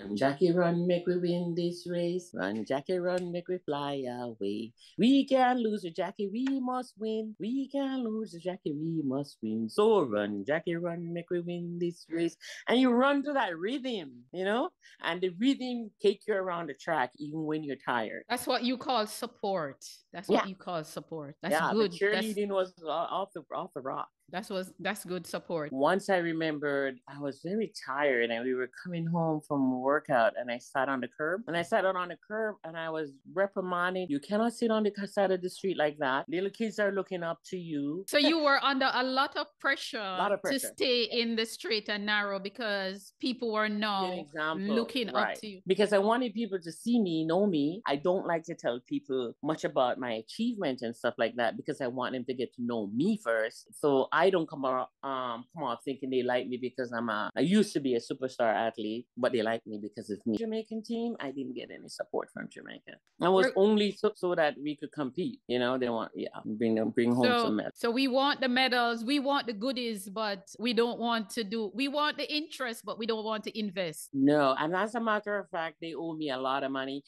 Run, Jackie, run, make we win this race. Run, Jackie, run, make we fly away. We can't lose to Jackie, we must win. We can't lose to Jackie, we must win. So run, Jackie, run, make we win this race. And you run to that rhythm, and the rhythm take you around the track even when you're tired. That's what you call support. That's what you call support. That's good. The cheerleading was off the rock. That's good support. Once I remembered I was very tired and we were coming home from workout and I sat on the curb. And I sat out on the curb and I was reprimanded. You cannot sit on the side of the street like that. Little kids are looking up to you. So you were under a lot of pressure to stay in the straight and narrow because people were now looking up to you. Because I wanted people to see me, know me. I don't like to tell people much about my achievement and stuff like that because I want them to get to know me first. So I don't come off thinking they like me because I used to be a superstar athlete, but they like me because of me. Jamaican team, I didn't get any support from Jamaica. I was only so that we could compete. They want, bring home some medals. So we want the medals, we want the goodies, but we want the interest, but we don't want to invest. No, and as a matter of fact, they owe me a lot of money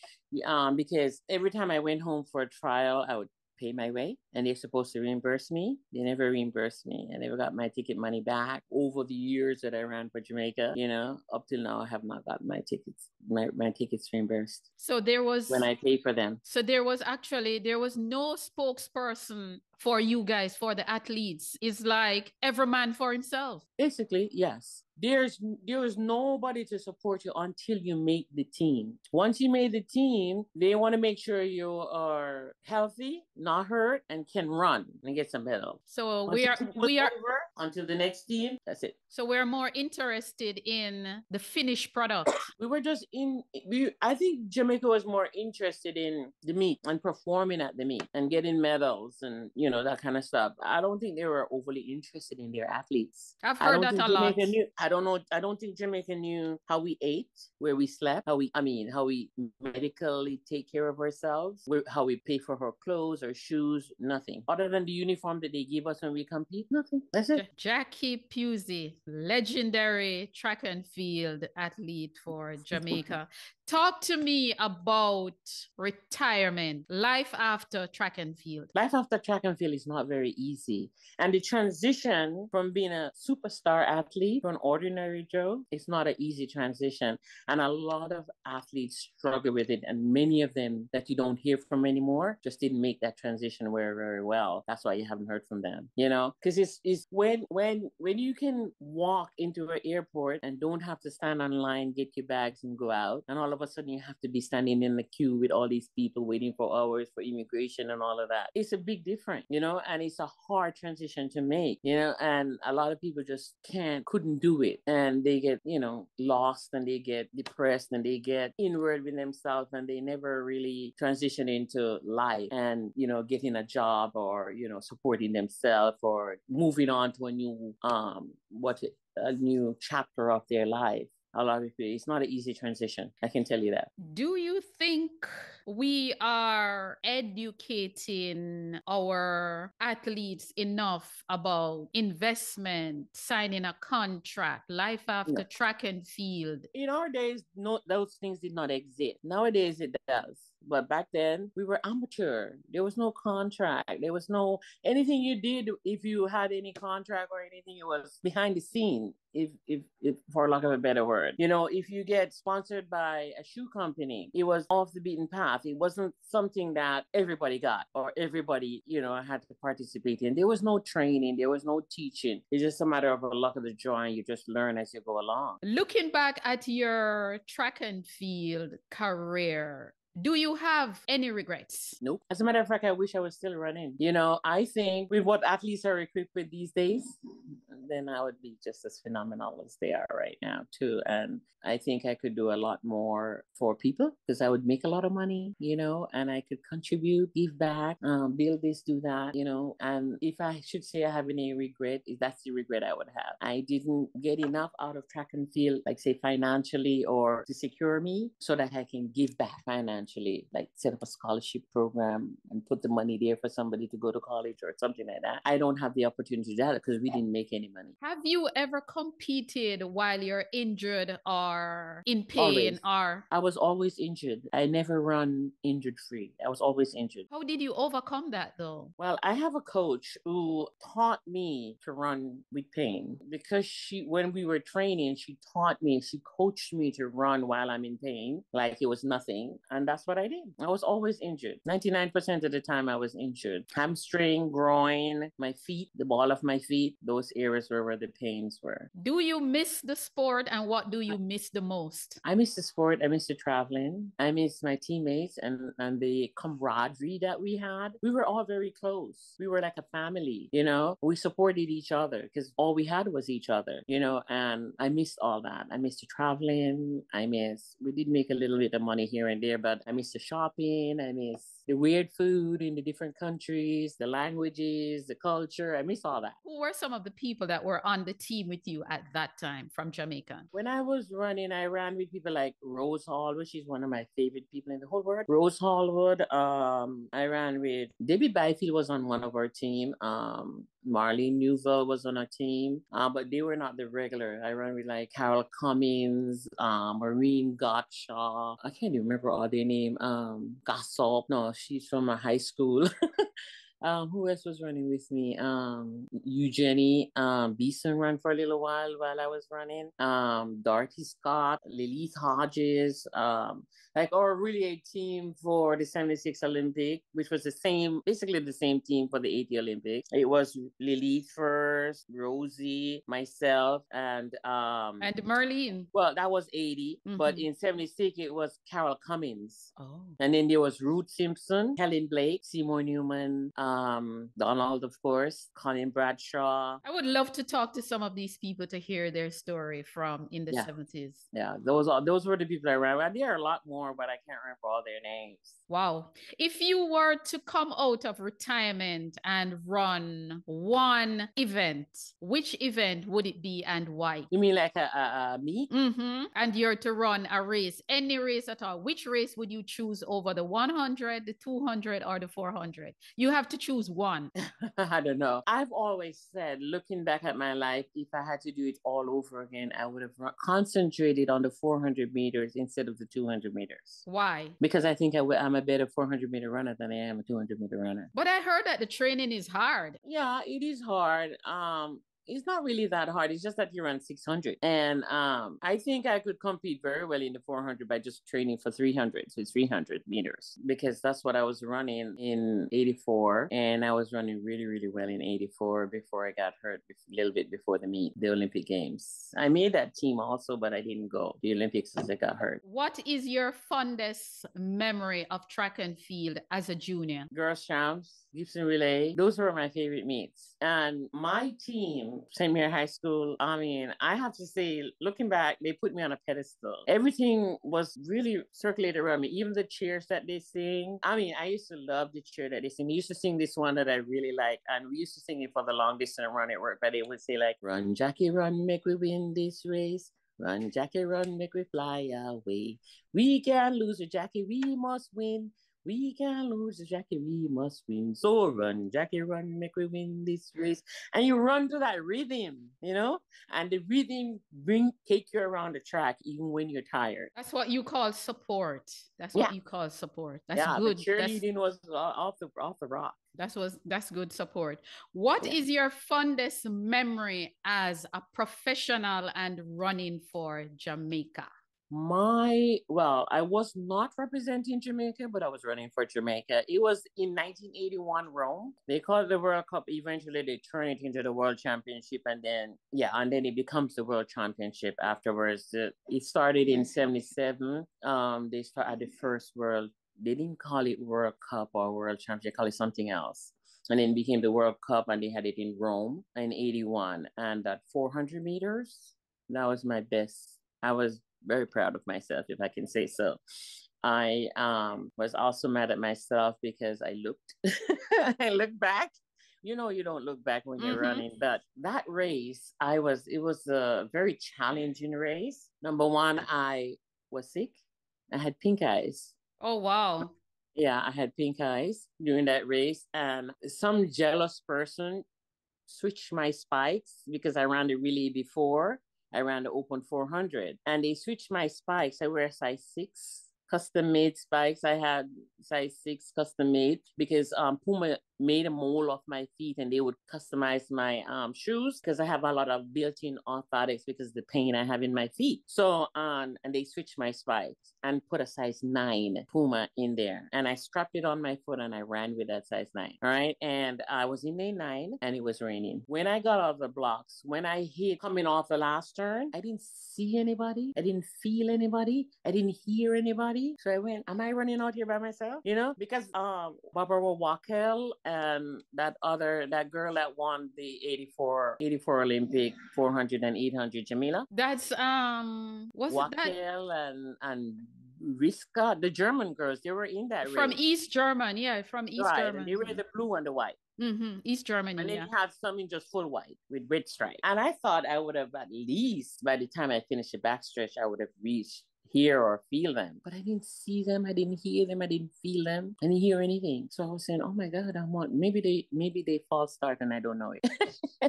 because every time I went home for a trial, I would pay my way and they're supposed to reimburse me. They never reimbursed me. I never got my ticket money back over the years that I ran for Jamaica. Up till now, I have not gotten my tickets reimbursed. So there was when I pay for them. So there was no spokesperson for you guys, for the athletes. It's like every man for himself. Basically, yes. There is nobody to support you until you make the team. Once you made the team, they want to make sure you are healthy, not hurt, and can run and get some medals. So we are over until the next team. That's it. So we're more interested in the finished product. I think Jamaica was more interested in the meet and performing at the meet and getting medals and that kind of stuff. I don't think they were overly interested in their athletes. I've heard that a lot. I don't know. I don't think Jamaica knew how we ate, where we slept, how we medically take care of ourselves, how we pay for our clothes or shoes, nothing. Other than the uniform that they give us when we compete, nothing. That's it. Jackie Pusey, legendary track and field athlete for Jamaica. Talk to me about retirement, life after track and field. Life after track and field is not very easy. And the transition from being a superstar athlete to an ordinary Joe is not an easy transition. And a lot of athletes struggle with it. And many of them that you don't hear from anymore just didn't make that transition very, very well. That's why you haven't heard from them, because it's when you can walk into an airport and don't have to stand on line, get your bags and go out. And all of a sudden you have to be standing in the queue with all these people waiting for hours for immigration and all of that. It's a big difference, and it's a hard transition to make, and a lot of people just couldn't do it. And they get, lost and they get depressed and they get inward with themselves and they never really transition into life and, getting a job or, supporting themselves or moving on to a new chapter of their life. A lot of people, it's not an easy transition. I can tell you that. Do you think we are educating our athletes enough about investment, signing a contract, life after track and field? In our days, those things did not exist. Nowadays it does. But back then, we were amateur. There was no contract. There was no anything you did. If you had any contract or anything, it was behind the scene. If for lack of a better word, if you get sponsored by a shoe company, it was off the beaten path. It wasn't something that everybody got or everybody, had to participate in. There was no training. There was no teaching. It's just a matter of a luck of the draw, and you just learn as you go along. Looking back at your track and field career, do you have any regrets? Nope. As a matter of fact, I wish I was still running. I think with what athletes are equipped with these days, then I would be just as phenomenal as they are right now too. And I think I could do a lot more for people because I would make a lot of money, and I could contribute, give back, build this, do that, and if I should say I have any regret, that's the regret I would have. I didn't get enough out of track and field, like say financially or to secure me so that I can give back financially. financially, like set up a scholarship program and put the money there for somebody to go to college or something like that. I don't have the opportunity to do that because we didn't make any money. Have you ever competed while you're injured or in pain Always. or? I was always injured. I never run injured free. I was always injured. How did you overcome that though? Well, I have a coach who taught me to run with pain because when we were training, she coached me to run while I'm in pain, like it was nothing. And that's what I did. I was always injured. 99% of the time I was injured. Hamstring, groin, my feet, the ball of my feet, those areas were where the pains were. Do you miss the sport and what do you miss the most? I miss the sport. I miss the traveling. I miss my teammates and the camaraderie that we had. We were all very close. We were like a family, you know? We supported each other because all we had was each other, you know? And I missed all that. I missed the traveling. We did make a little bit of money here and there, but I miss the shopping. I miss the weird food in the different countries, the languages, the culture. I miss all that. Who were some of the people that were on the team with you at that time from Jamaica? When I was running, I ran with people like Rose Hallwood. She's one of my favorite people in the whole world. Rose Hallwood. I ran with Debbie Byfield was on one of our team. Marlene Newville was on our team, but they were not the regular. I ran with like Carol Cummins, Maureen Gottschall. I can't even remember all their name. Gossop. No, she's from my high school. Who else was running with me? Eugenie Beeson ran for a little while I was running. Dorothy Scott, Lilith Hodges, like our relay team for the 76 Olympic, which was basically the same team for the 80 Olympics. It was Lilith first, Rosie, myself, and Marlene. Well, that was 80, but in 76 it was Carol Cummins. Oh. And then there was Ruth Simpson, Helen Blake, Seymour Newman, Donald, of course, Colin Bradshaw. I would love to talk to some of these people to hear their story from in the 70s. Yeah, those were the people I ran with. There are a lot more, but I can't remember all their names. Wow. If you were to come out of retirement and run one event, which event would it be and why? You mean like a meet? And you're to run a race, any race at all. Which race would you choose over the 100, the 200, or the 400? You have to choose one. I don't know. I've always said, looking back at my life, if I had to do it all over again, I would have concentrated on the 400 meters instead of the 200 meters. Why? Because I think I'm a better 400-meter runner than I am a 200-meter runner. But I heard that the training is hard. Yeah, it is hard. It's not really that hard. It's just that you run 600. And I think I could compete very well in the 400 by just training for 300. So it's 300 meters because that's what I was running in 84. And I was running really, really well in 84 before I got hurt a little bit before the Olympic Games. I made that team also, but I didn't go to the Olympics since I got hurt. What is your fondest memory of track and field as a junior? Girls Champs, Gibson Relay. Those were my favorite meets. And my team, St. Mary High School, I mean, I have to say, looking back, they put me on a pedestal. Everything was really circulated around me, even the cheers that they sing. I mean, I used to love the cheer that they sing. They used to sing this one that I really like, and we used to sing it for the long distance run at work, but they would say like, run, Jackie, run, make we win this race. Run, Jackie, run, make we fly away. We can't lose, Jackie, we must win. We can't lose, Jackie, we must win. So run, Jackie, run, make we win this race. And you run to that rhythm, you know? And the rhythm take you around the track even when you're tired. That's what you call support. That's what you call support. That's good. The cheerleading was off the rock. That's good support. What is your fondest memory as a professional and running for Jamaica? I was not representing Jamaica, but I was running for Jamaica. It was in 1981 Rome. They called it the World Cup. Eventually, they turn it into the World Championship, and then it becomes the World Championship afterwards. It started in 77. They started the first World. They didn't call it World Cup or World Championship. They called it something else. And then it became the World Cup, and they had it in Rome in 81. And that 400 meters, that was my best. I was very proud of myself, if I can say so. I was also mad at myself because I looked back. You know, you don't look back when you're running, but that race, it was a very challenging race. Number one, I was sick. I had pink eyes. Oh, wow. Yeah, I had pink eyes during that race, and some jealous person switched my spikes because I ran the relay before. I ran the open 400, and they switched my spikes. I wear size 6 custom made spikes. I had size 6 custom made because Puma made a mold of my feet, and they would customize my shoes because I have a lot of built-in orthotics because of the pain I have in my feet. So and they switched my spikes and put a size 9 Puma in there, and I strapped it on my foot and I ran with that size 9. All right, and I was in a 9 and it was raining. When I got off the blocks, when I hit coming off the last turn, I didn't see anybody, I didn't feel anybody, I didn't hear anybody. So I went, am I running out here by myself? You know, because Barbara Wackel and that girl that won the 84 Olympic 400 and 800, Jamila. That's was it that Wackel and Riska, the German girls, they were in that from race. East German? Yeah, from East Right, German. and they were the blue and the white. East Germany, And then yeah. you have some in just full white with red stripe. And I thought I would have at least, by the time I finished the backstretch, I would have reached hear or feel them. But I didn't see them, I didn't hear them, I didn't feel them, I didn't hear anything. So I was saying, oh my God, maybe they false start and I don't know it.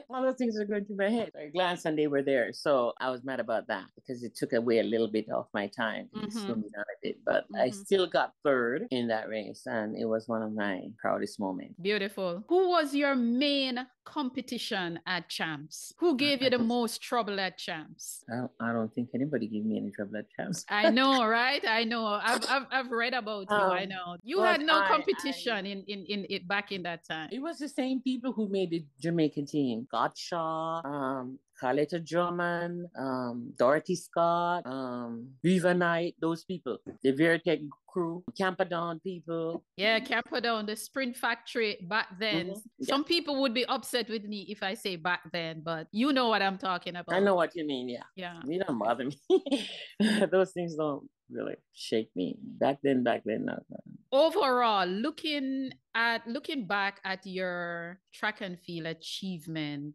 All those things are going through my head. I glanced and they were there. So I was mad about that because it took away a little bit of my time. It slowed me down a bit. But I still got third in that race, and it was one of my proudest moments. Beautiful. Who was your main competition at Champs? Who gave you the most trouble at Champs? I don't think anybody gave me any trouble at Champs. I know, right? I know. I've read about you. I know. You had no competition in it back in that time. It was the same people who made the Jamaican team. Gottschall, Carletta Drummond, Dorothy Scott, Viva Knight, those people. The Veritech crew, Camperdown people. Yeah, Camperdown, the Sprint Factory back then. Some people would be upset with me if I say back then, but you know what I'm talking about. I know what you mean, yeah. Yeah. You don't bother me. Those things don't really shake me. Back then, no. Overall, looking back at your track and field achievement,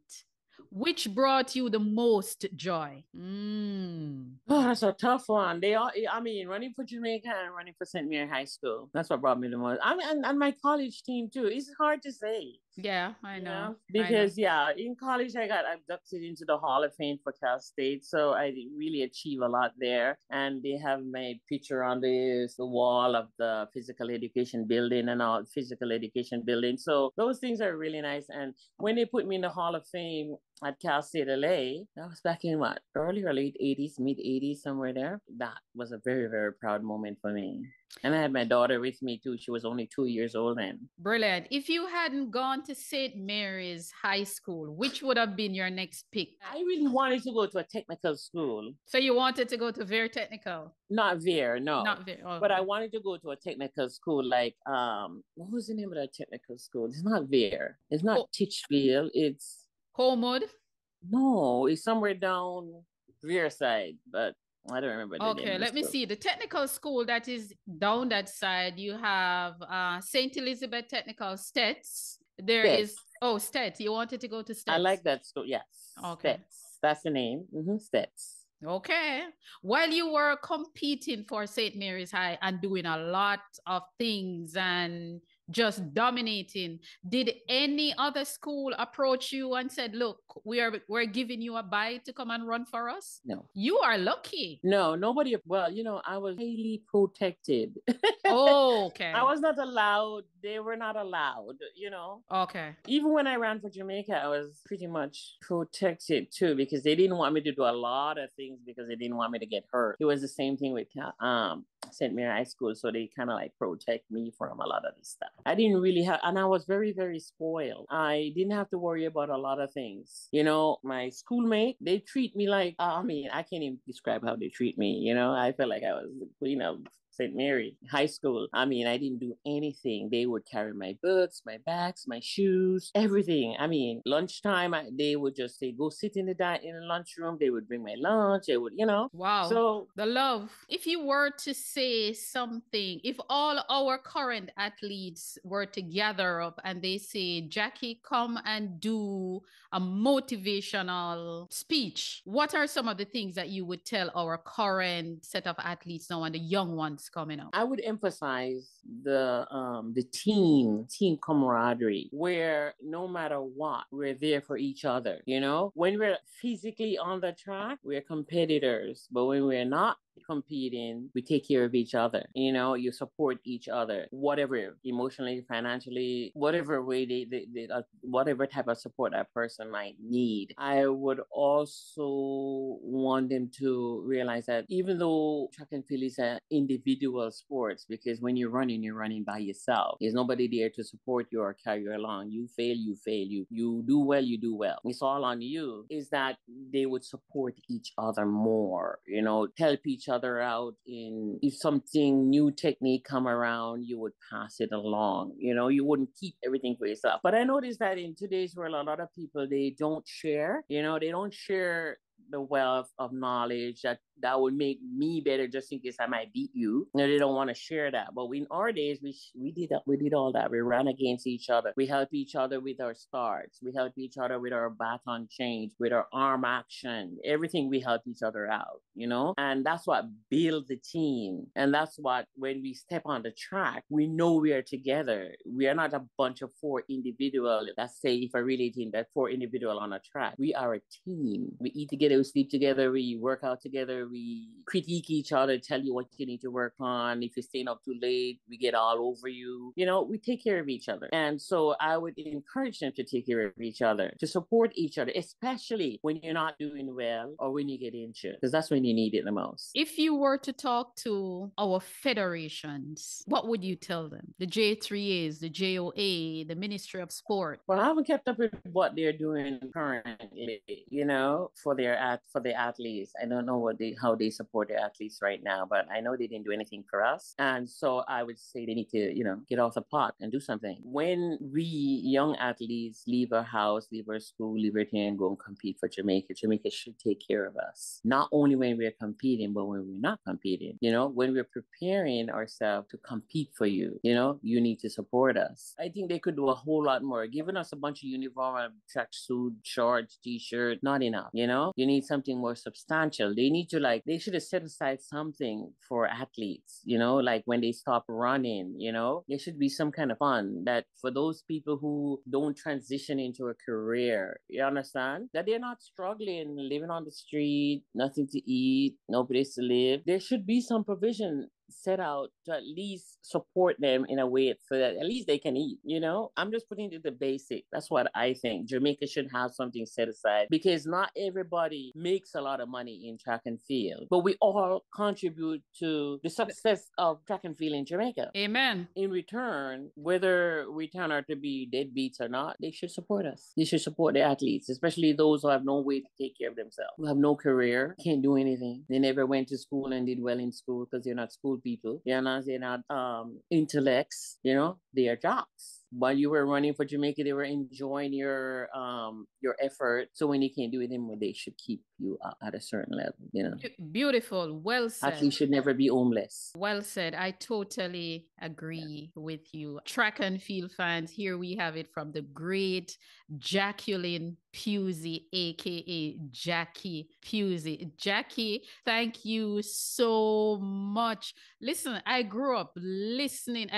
which brought you the most joy? Oh, that's a tough one. Running for Jamaica and running for St. Mary High School. That's what brought me the most. And my college team too. It's hard to say. Yeah, I know. Because in college I got abducted into the Hall of Fame for Cal State, so I really achieve a lot there. And they have my picture on the wall of the physical education building and all physical education building. So those things are really nice. And when they put me in the Hall of Fame at Cal State LA, that was back in early or late 80s, mid 80s, somewhere there. That was a very, very proud moment for me. And I had my daughter with me too. She was only 2 years old then. Brilliant. If you hadn't gone to St. Mary's High School, which would have been your next pick? I really wanted to go to a technical school. So you wanted to go to Very Technical? Not Very, no. Not Very. Oh. But I wanted to go to a technical school like, what was the name of that technical school? It's not Very. It's not Titchfield. It's... Homewood? No, it's somewhere down Very side, but I don't remember the name. Okay, let me see. The technical school that is down that side, you have St. Elizabeth Technical, Stets. There is Stets. You wanted to go to Stets? I like that school, yes. Okay. Stets. That's the name. Stets. Okay. While you were competing for St. Mary's High and doing a lot of things and just dominating, did any other school approach you and said, look, we're giving you a bite to come and run for us? No. You are lucky. No, nobody. Well, I was highly protected. Oh, okay. I was not allowed. They were not allowed, Okay. Even when I ran for Jamaica, I was pretty much protected too, because they didn't want me to do a lot of things because they didn't want me to get hurt. It was the same thing with St. Mary High School. So they kind of protect me from a lot of this stuff. I didn't really have, and I was very, very spoiled. I didn't have to worry about a lot of things. My schoolmate, they treat me like, I can't even describe how they treat me. I felt like I was the queen of St. Mary High School. I didn't do anything. They would carry my books, my bags, my shoes, everything. Lunchtime, they would just say, go sit in the lunchroom. They would bring my lunch. They would, Wow. So the love. If you were to say something, if all our current athletes were to gather up and they say, Jackie, come and do a motivational speech, what are some of the things that you would tell our current set of athletes now and the young ones months coming up? I would emphasize the team camaraderie, where no matter what, we're there for each other. You know, when we're physically on the track, we're competitors, but when we're not competing, we take care of each other. You know, you support each other, whatever, emotionally, financially, whatever way whatever type of support that person might need. I would also want them to realize that even though track and field is an individual sports, because when you're running by yourself. There's nobody there to support you or carry you along. You fail, you fail. You do well, you do well. It's all on you. Is that they would support each other more, you know, help each other out in, if something new technique come around, you would pass it along. You know, you wouldn't keep everything for yourself. But I noticed that in today's world, a lot of people, they don't share, you know, they don't share the wealth of knowledge that would make me better, just in case I might beat you. You know, they don't want to share that. But in our days, we did all that. We ran against each other. We help each other with our starts. We help each other with our baton change, with our arm action. Everything, we help each other out, you know? And that's what builds the team. And that's what, when we step on the track, we know we are together. We are not a bunch of four individuals. Let's say if I really think that four individuals on a track, we are a team. We eat together, we sleep together, we work out together, we critique each other, tell you what you need to work on. If you're staying up too late, we get all over you. You know, we take care of each other. And so I would encourage them to take care of each other, to support each other, especially when you're not doing well or when you get injured, because that's when you need it the most. If you were to talk to our federations, what would you tell them? The J3As, the JOA, the Ministry of Sport. Well, I haven't kept up with what they're doing currently, you know, for the athletes. I don't know how they support their athletes right now, but I know they didn't do anything for us. And so I would say they need to, you know, get off the pot and do something. When we young athletes leave our house, leave our school, leave everything and go and compete for Jamaica, Jamaica should take care of us. Not only when we're competing, but when we're not competing. You know, when we're preparing ourselves to compete for you, you know, you need to support us. I think they could do a whole lot more. Giving us a bunch of uniform, tracksuit, shorts, t-shirt, not enough. You know, you need something more substantial. They should have set aside something for athletes, you know, like when they stop running, you know, there should be some kind of fun that for those people who don't transition into a career, you understand, that they're not struggling, living on the street, nothing to eat, no place to live. There should be some provision set out to at least support them in a way so that at least they can eat, you know? I'm just putting it the basic. That's what I think. Jamaica should have something set aside, because not everybody makes a lot of money in track and field, but we all contribute to the success of track and field in Jamaica. Amen. In return, whether we turn out to be deadbeats or not, they should support us. They should support the athletes, especially those who have no way to take care of themselves, who have no career, can't do anything. They never went to school and did well in school because they're not school people. They're not intellects, you know, they are jocks. While you were running for Jamaica, they were enjoying your effort. So when they can't do it anymore, they should keep you at a certain level, you know. Beautiful. Well said. Athletes should never be homeless. Well said. I totally agree with you. Track and field fans, here we have it from the great Jacqueline Pusey, aka Jackie Pusey. Jackie, thank you so much. Listen, I grew up reading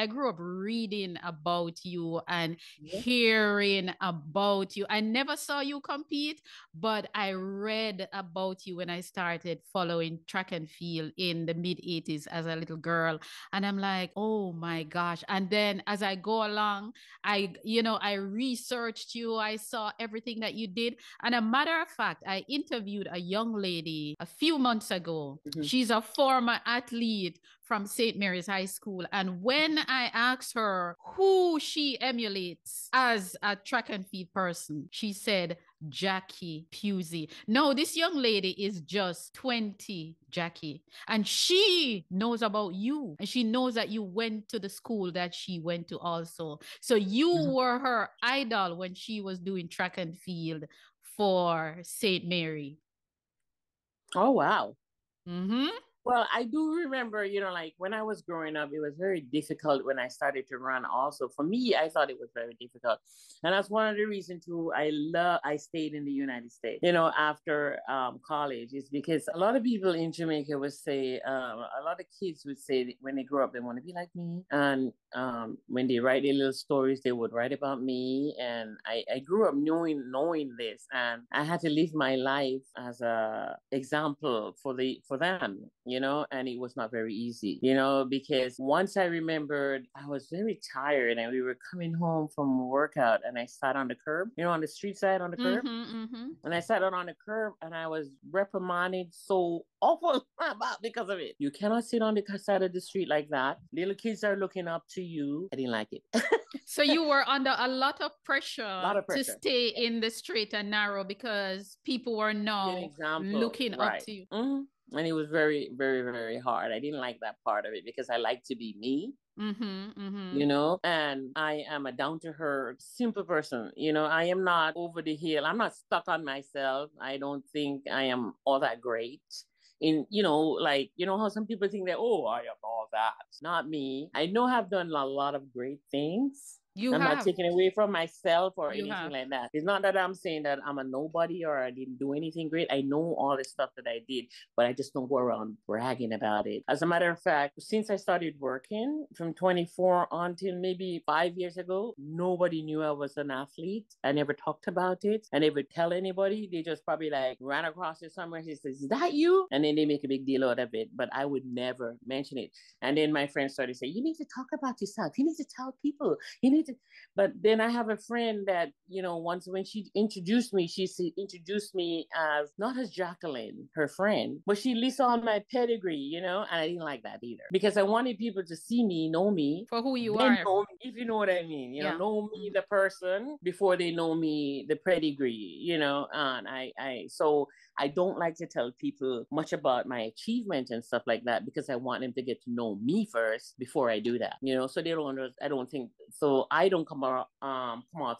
about you and hearing about you. I never saw you compete, but I read about you when I started following track and field in the mid-80s as a little girl. And I'm like, oh my gosh. And then as I go along, I researched you. I saw everything that you did. And a matter of fact, I interviewed a young lady a few months ago. Mm-hmm. She's a former athlete from St. Mary's High School. And when I asked her who she emulates as a track and field person, she said, Jackie Pusey. No, this young lady is just 20, Jackie. And she knows about you. And she knows that you went to the school that she went to also. So you were her idol when she was doing track and field for St. Mary. Oh, wow. Mm-hmm. Well, I do remember, like when I was growing up, it was very difficult when I started to run. Also, for me, I thought it was very difficult, and that's one of the reasons too. I stayed in the United States, after college, is because a lot of people in Jamaica would say, a lot of kids would say that when they grow up, they want to be like me, and when they write their little stories, they would write about me, and I grew up knowing this, and I had to live my life as a example for them, and it was not very easy, because once I remembered I was very tired and we were coming home from a workout and I sat on the curb, on the street side on the curb. And I sat out on the curb and I was reprimanded so awful about because of it. You cannot sit on the side of the street like that. Little kids are looking up to you. I didn't like it. So you were under a lot of pressure, pressure. to stay in the straight and narrow because people were now looking up to you. Mm-hmm. And it was very, very, very hard. I didn't like that part of it because I like to be me. And I am a down to earth, simple person. I am not over the hill. I'm not stuck on myself. I don't think I am all that great. How some people think that, oh, I am all that. Not me. I know I've done a lot of great things. I'm not taking away from myself or anything like that. It's not that I'm saying that I'm a nobody or I didn't do anything great. I know all the stuff that I did, but I just don't go around bragging about it. As a matter of fact, since I started working from 24 until maybe 5 years ago, nobody knew I was an athlete. I never talked about it. I never tell anybody. They just probably ran across it somewhere. He says, is that you? And then they make a big deal out of it, but I would never mention it. And then my friends started saying, you need to talk about yourself. You need to tell people. You need to. But then I have a friend that, once when she introduced me as not as Jacqueline, her friend, but she lists all my pedigree, and I didn't like that either because I wanted people to see me, know me for who you are. Know me, if you know what I mean, know me, the person, before they know me, the pedigree, and so I don't like to tell people much about my achievement and stuff like that because I want them to get to know me first before I do that, so they don't I don't think so. I don't come out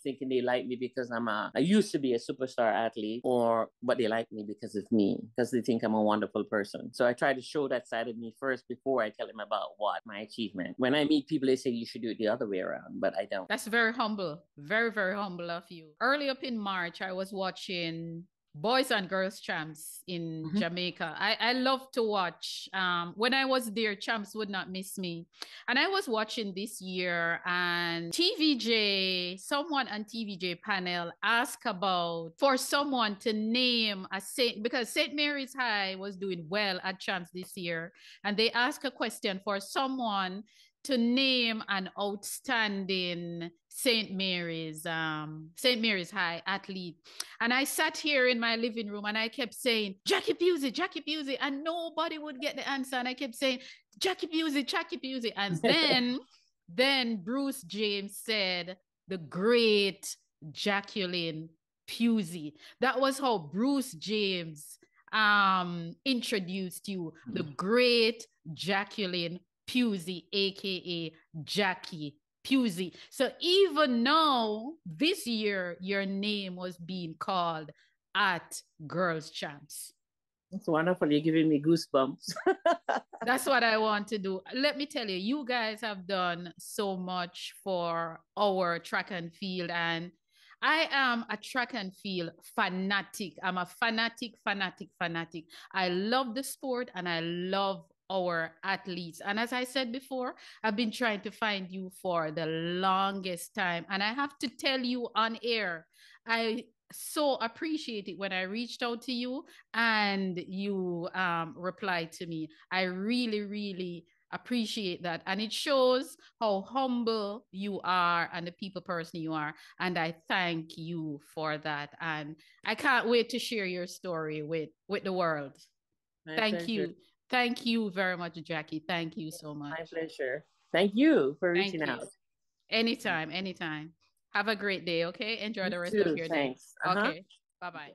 thinking they like me because I used to be a superstar athlete, but they like me because of me, because they think I'm a wonderful person. So I try to show that side of me first before I tell them about what my achievement. When I meet people, they say you should do it the other way around, but I don't. That's very humble, very, very humble of you. Early up in March, I was watching boys and girls champs in Jamaica. I love to watch. When I was there, champs would not miss me. And I was watching this year, and someone on TVJ panel asked for someone to name a saint, because St. Mary's High was doing well at champs this year. And they asked a question for someone to name an outstanding St. Mary's High athlete. And I sat here in my living room and I kept saying, Jackie Pusey, and nobody would get the answer. And I kept saying, Jackie Pusey. And then Bruce James said, the great Jacqueline Pusey. That was how Bruce James introduced you, the great Jacqueline Pusey, aka Jackie Pusey. So even now, this year, your name was being called at Girls Champs. That's wonderful. You're giving me goosebumps. That's what I want to do. Let me tell you, you guys have done so much for our track and field, and I am a track and field fanatic. I'm a fanatic. I love the sport and I love our athletes. And as I said before, I've been trying to find you for the longest time. And I have to tell you on air, I so appreciate it when I reached out to you and you replied to me. I really, really appreciate that. And it shows how humble you are and the people person you are. And I thank you for that. And I can't wait to share your story with the world. Thank you. Thank you very much, Jackie. Thank you so much. My pleasure. Thank you for reaching out. Anytime. Have a great day, okay? Enjoy the rest of your day. Thanks. Okay. Bye-bye.